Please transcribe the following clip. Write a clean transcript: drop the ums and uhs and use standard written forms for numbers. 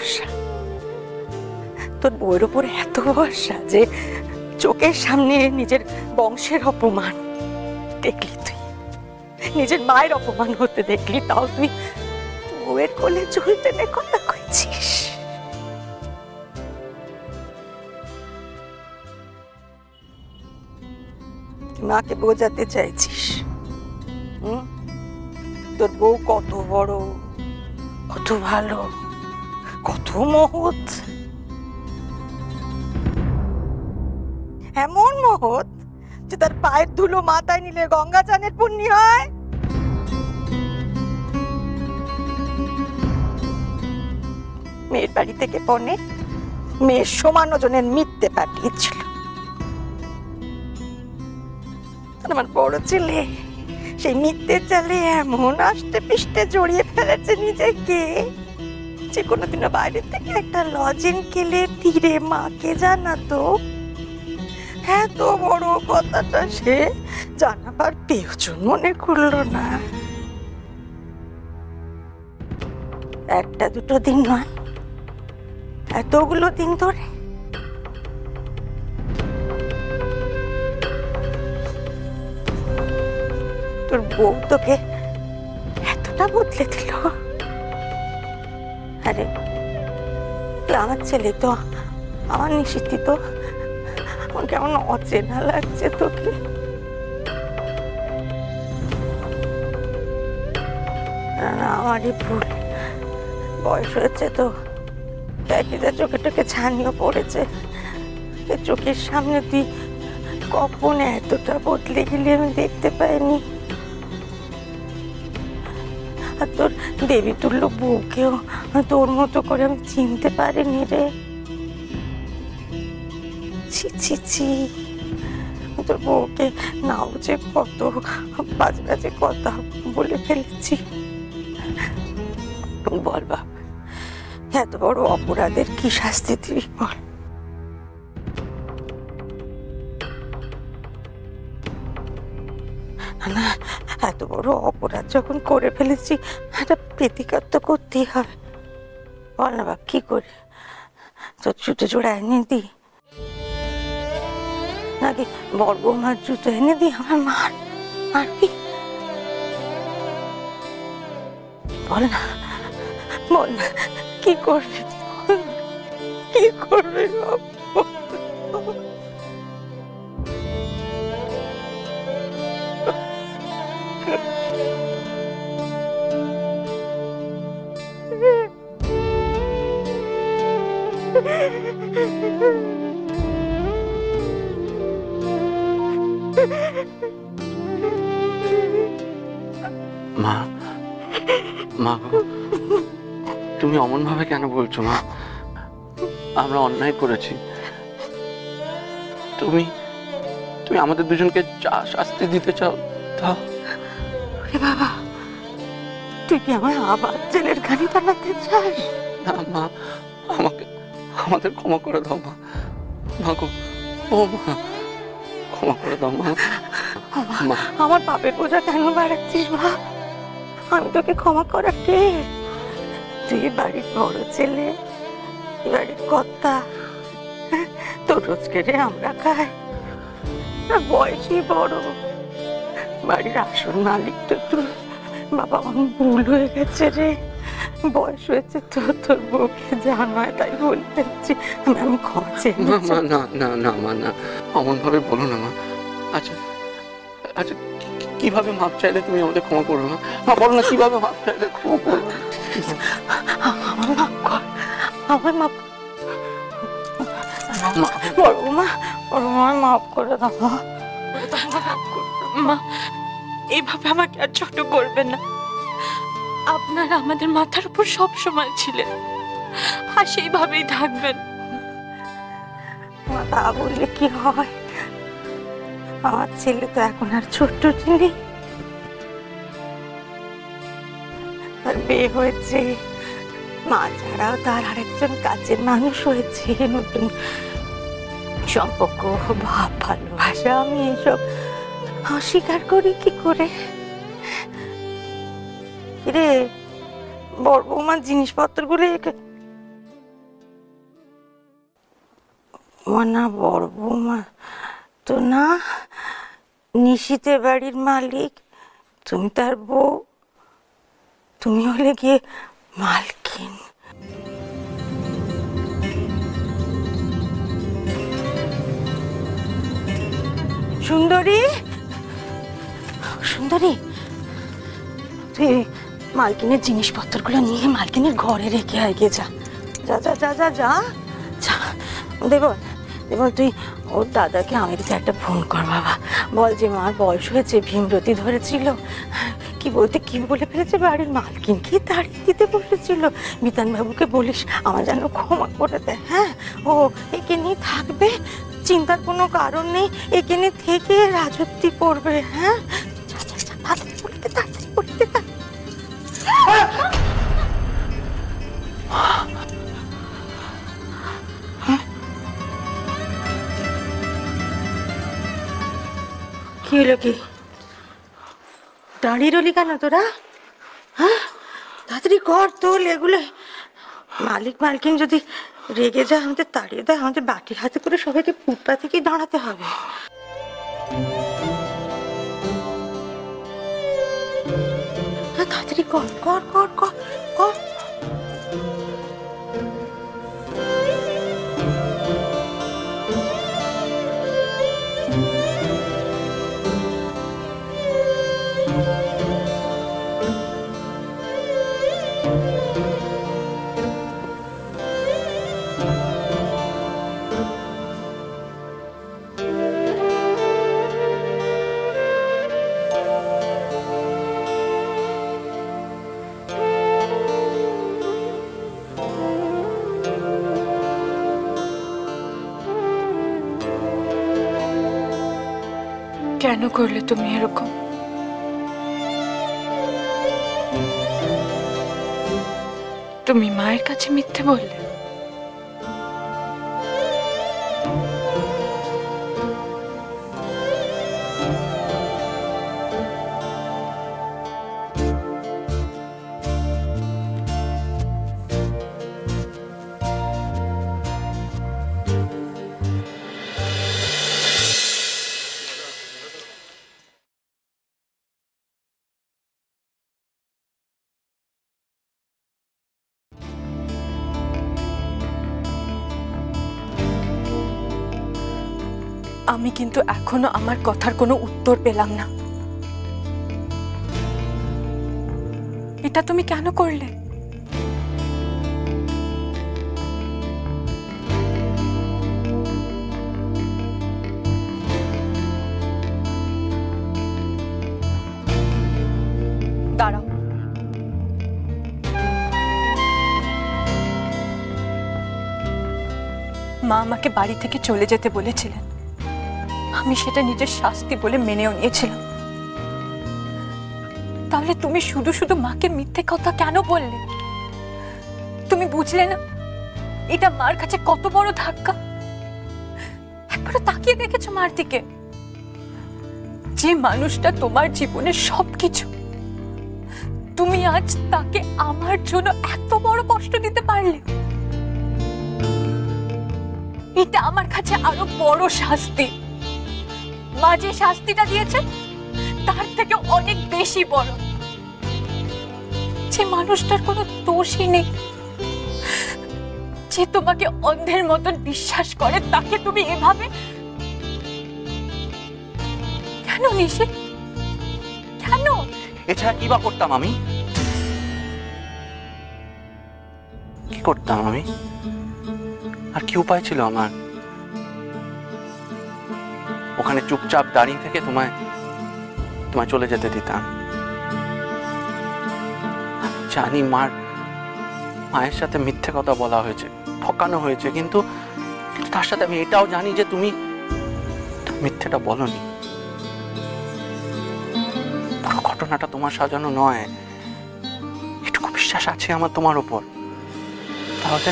ভরসা, তোর বউয়ের উপর এত ভরসা যে চোখের সামনে নিজের বংশের অপমান দেখলি, তুই নিজের মায়ের অপমান হতে দেখলি, তাও তুই বউয়ের কোলে চুল টেনে কথা কইছিস। মাকে বোঝাতে চাইছিস তোর বউ কত বড়, কত ভালো, কত মহৎ। এমন মহৎ যে তার পায়ের ধুলো মাথায় নিলে গঙ্গা চানের পুণ্য হয়। মেয়ের বাড়ি থেকে পনে মেয়ের সমান ওজনের মিথ্যে পাঠিয়েছিল। আমার বড় ছেলে সেই মিথ্যে চালে এমন আষ্টে পিষ্টে জড়িয়ে ফেলেছে নিজেকে যে কোনোদিনও বাইরে থেকে একটা লজেন খেলে তীরে মাকে জানাতো। এত বড় কথাটা সে জানাবার প্রয়োজন মনে করলো না। একটা দুটো দিন নয়, এতগুলো দিন ধরে। তোর বউ তোকে এতটা বদলে দিল। আরে আমার ছেলে তো, আমার নিশ্চিত তো কেমন অচেনা লাগছে তোকে। আমারই ভুল, বয়স হয়েছে তো একইটা চোখে টোকে ছানিও পড়েছে। চোখের সামনে তুই কখন এতটা বদলে গেলি আমি দেখতে পাইনি। আর তোর দেবী তুল্য বউকেও তোর মতো করে আমি চিনতে পারিনি রে। ছি ছি ছি, তোর বউকে নাও যে কত বাজে বাজে কথা বলে ফেলেছি। বল বাবা, এত বড় অপরাধের কি শাস্তি তুই বল? না, এত বড় অপরাধ যখন করে ফেলেছি একটা প্রতিকার তো করতেই হবে। বল না বাপ, কি করে? তোর জুতো জোড়া এনে দি নাকি বড় বৌমার জুতো এনে দি আমার মারবি? বল না, বল না, কি করবি? কি করবি বাপ? মা, মা গো, তুমি অমন ভাবে কেন বলছো মা? আমরা অন্যায় করেছি। তুমি তুমি আমাদের দুজনকে যা শাস্তি দিতে চাও তা। বাবা, তুই কি আমার আবার জেলের ঘানি বানাতে চাস? না মা, আমাদের ক্ষমা করে দাও মা। মা গো, ও মা, ক্ষমা করে দাও মা। আমার পাপের বোঝা কেন বাড়াচ্ছিস মা? আমি তোকে ক্ষমা করা কে? তুই বাড়ির বড় ছেলে, বাড়ির কর্তা, তোর রোজগারে আমরা খাই। বয়সই বড়, বাড়ির আসল মালিক তো তুই। বাবা, আমার ভুল হয়ে গেছে রে। বয়স হয়েছে তো, তোর বউকে জানায় তাই বলে ফেলছি। আমি ক্ষমা চেয়ে নিচ্ছি। না না না মা, না, অমন ভাবে বলো না মা। আচ্ছা আচ্ছা, কিভাবে মাপ চাইলে তুমি আমাদের ক্ষমা করবে মা? মা বলো না, কিভাবে মাপ চাইলে ক্ষমা করবে? আমার মাপ কর, আমার মাপ। বড় মা, মাফ করে দাও মা। এইভাবে আমাকে আর ছোট করবেন না। আপনারা আমাদের মাথার উপর সব সময় ছিলেন, আর সেইভাবেই থাকবেন। মা, তা বললে কি হয়? আমার ছেলে তো এখন আর ছোট্ট নেই, তার বিয়ে হয়েছে, মা ছাড়াও তার আরেকজন কাছের মানুষ হয়েছে, নতুন সম্পর্ক, ভাব, ভালোবাসা। আমি এসব অস্বীকার করি কি করে? রে, বড় বৌমার জিনিসপত্রগুলো ও না বড় বৌমা তো না, নিশিতের বাড়ির মালিক, তুমি তার বউ, তুমি হলে গিয়ে মালকিন। সুন্দরী, সুন্দরী, তুই মালকিনের জিনিসপত্রগুলো নিয়ে মালকিনের ঘরে রেখে আয় গিয়ে। যা যা যা যা যা যা যা। দেবল, দেবল তুই ওর দাদাকে আমেরিকা একটা ফোন কর বাবা, বল যে মার বয়স হয়েছে, ভীমরতি ধরেছিল, কি বলতে কি বলে ফেলেছে, বাড়ির মালকিন কি তাড়িয়ে দিতে বলেছিল। বিতানবাবুকে বলিস আমার যেন ক্ষমা করে দেয়। হ্যাঁ, ও একে নিয়ে থাকবে, চিন্তার কোনো কারণ নেই, একে নিয়ে থেকে রাজত্বী করবে। হ্যাঁ, যা যা যা, তাড়াতাড়ি বলতে, তাড়াতাড়ি বলতে। কি হলো, কি দাঁড়িয়ে রলি কেন তোরা? হ্যাঁ, তাড়াতাড়ি কর তোল এগুলো। মালিক মালকিন যদি রেগে যায়, আমাদের তাড়িয়ে দেয়, আমাদের বাটি হাতে করে সবাইকে ফুটপাতে কি দাঁড়াতে হবে। হ্যাঁ, তাড়াতাড়ি কর কর কর কর কর। কেন করলে তুমি এরকম? তুমি মায়ের কাছে মিথ্যে বললে? আমি কিন্তু এখনো আমার কথার কোনো উত্তর পেলাম না। এটা তুমি কেন করলে? দাঁড়াও, মা আমাকে বাড়ি থেকে চলে যেতে বলেছিলেন, আমি সেটা নিজের শাস্তি বলে মেনেও নিয়েছিলাম। তাহলে তুমি শুধু শুধু মাকে মিথ্যে কথা কেন বললে? তুমি বুঝলে না এটা মার কাছে কত বড় ধাক্কা? একবারও তাকিয়ে দেখেছো মার দিকে? যে মানুষটা তোমার জীবনের সবকিছু, তুমি আজ তাকে আমার জন্য এত বড় কষ্ট দিতে পারলে? এটা আমার কাছে আরো বড় শাস্তি। মা যে শাস্তিটা দিয়েছে তার থেকে অনেক বেশি বড়। যে মানুষটার কোনো দোষই নেই, যে তোমাকে অন্ধের মতন বিশ্বাস করে, তাকে তুমি এভাবে কেন? নিশি, কেন? এছাড়া কি বা করতাম আমি? কি করতাম আমি? আর কি উপায় ছিল আমার? ওখানে চুপচাপ দাঁড়িয়ে থেকে তোমায় চলে যেতে দিতাম। আমি জানি মায়ের সাথে মিথ্যে কথা বলা হয়েছে, ঠকানো হয়েছে, কিন্তু তার সাথে আমি এটাও জানি যে তুমি মিথ্যেটা বলনি। পুরো ঘটনাটা তোমার সাজানো নয়, এটুকু বিশ্বাস আছে আমার তোমার উপর। তাহলে